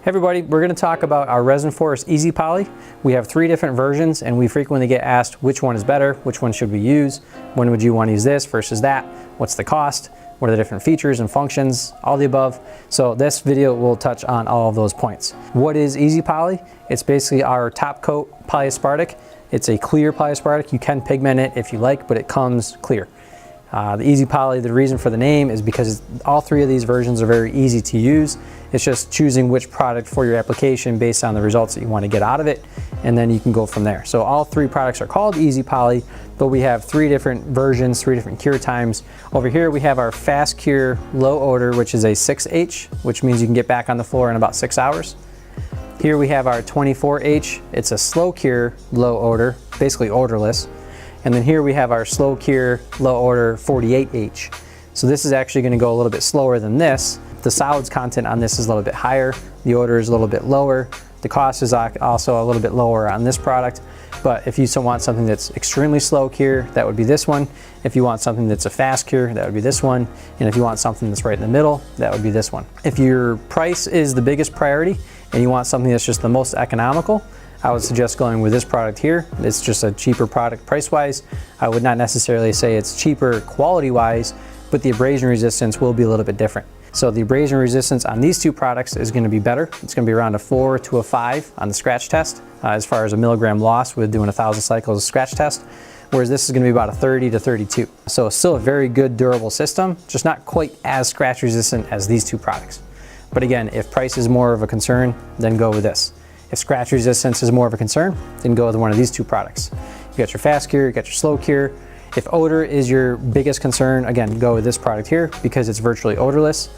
Hey everybody, we're going to talk about our ResinForce EasyPoly. We have 3 different versions and we frequently get asked which one is better, which one should we use, when would you want to use this versus that, what's the cost, what are the different features and functions, all the above. So this video will touch on all of those points. What is EasyPoly? It's basically our top coat Polyaspartic. It's a clear Polyaspartic. You can pigment it if you like, but it comes clear. The EasyPoly, the reason for the name is because all 3 of these versions are very easy to use. It's just choosing which product for your application based on the results that you want to get out of it, and then you can go from there. So all 3 products are called EasyPoly, but we have 3 different versions, 3 different cure times. Over here we have our fast cure low odor, which is a 6H, which means you can get back on the floor in about 6 hours. Here we have our 24H. It's a slow cure low odor, basically odorless. And then here we have our slow cure low odor 48H. So this is actually going to go a little bit slower than this. The solids content on this is a little bit higher. The odor is a little bit lower. The cost is also a little bit lower on this product. But if you want something that's extremely slow cure, that would be this one. If you want something that's a fast cure, that would be this one. And if you want something that's right in the middle, that would be this one. If your price is the biggest priority and you want something that's just the most economical, I would suggest going with this product here. It's just a cheaper product price-wise. I would not necessarily say it's cheaper quality-wise, but the abrasion resistance will be a little bit different. So the abrasion resistance on these 2 products is going to be better. It's going to be around a 4 to a 5 on the scratch test, as far as a milligram loss with doing 1,000 cycles of scratch test, whereas this is going to be about a 30 to 32. So it's still a very good durable system, just not quite as scratch resistant as these 2 products. But again, if price is more of a concern, then go with this. If scratch resistance is more of a concern, then go with one of these 2 products. You got your fast cure, you got your slow cure. If odor is your biggest concern, again, go with this product here because it's virtually odorless.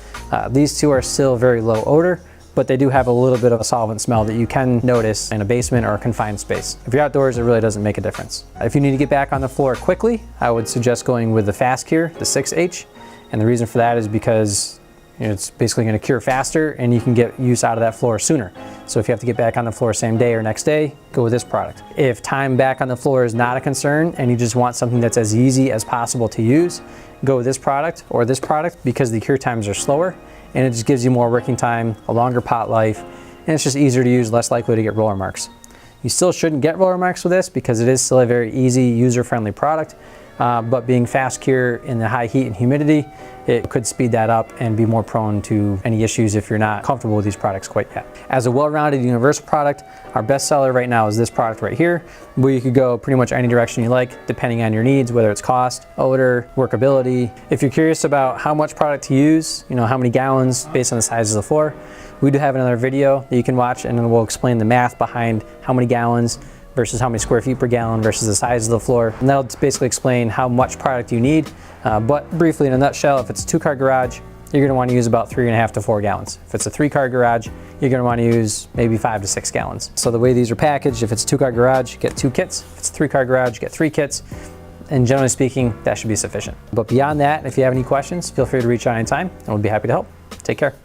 These 2 are still very low odor, but they do have a little bit of a solvent smell that you can notice in a basement or a confined space. If you're outdoors, it really doesn't make a difference. If you need to get back on the floor quickly, I would suggest going with the fast cure, the 6H. And the reason for that is because it's basically going to cure faster and you can get use out of that floor sooner. So if you have to get back on the floor same day or next day, go with this product. If time back on the floor is not a concern and you just want something that's as easy as possible to use, go with this product or this product because the cure times are slower and it just gives you more working time, a longer pot life, and it's just easier to use, less likely to get roller marks. You still shouldn't get roller marks with this because it is still a very easy, user-friendly product. But being fast cure in the high heat and humidity, it could speed that up and be more prone to any issues if you're not comfortable with these products quite yet. As a well-rounded universal product, our best seller right now is this product right here, where you could go pretty much any direction you like, depending on your needs, whether it's cost, odor, workability. If you're curious about how much product to use, how many gallons based on the size of the floor, we do have another video that you can watch and then we'll explain the math behind how many gallons versus how many square feet per gallon versus the size of the floor. And that'll basically explain how much product you need. But briefly in a nutshell, if it's a 2-car garage, you're gonna wanna use about 3.5 to 4 gallons. If it's a 3-car garage, you're gonna wanna use maybe 5 to 6 gallons. So the way these are packaged, if it's a 2-car garage, you get 2 kits. If it's a 3-car garage, you get 3 kits. And generally speaking, that should be sufficient. But beyond that, if you have any questions, feel free to reach out anytime and we'll be happy to help. Take care.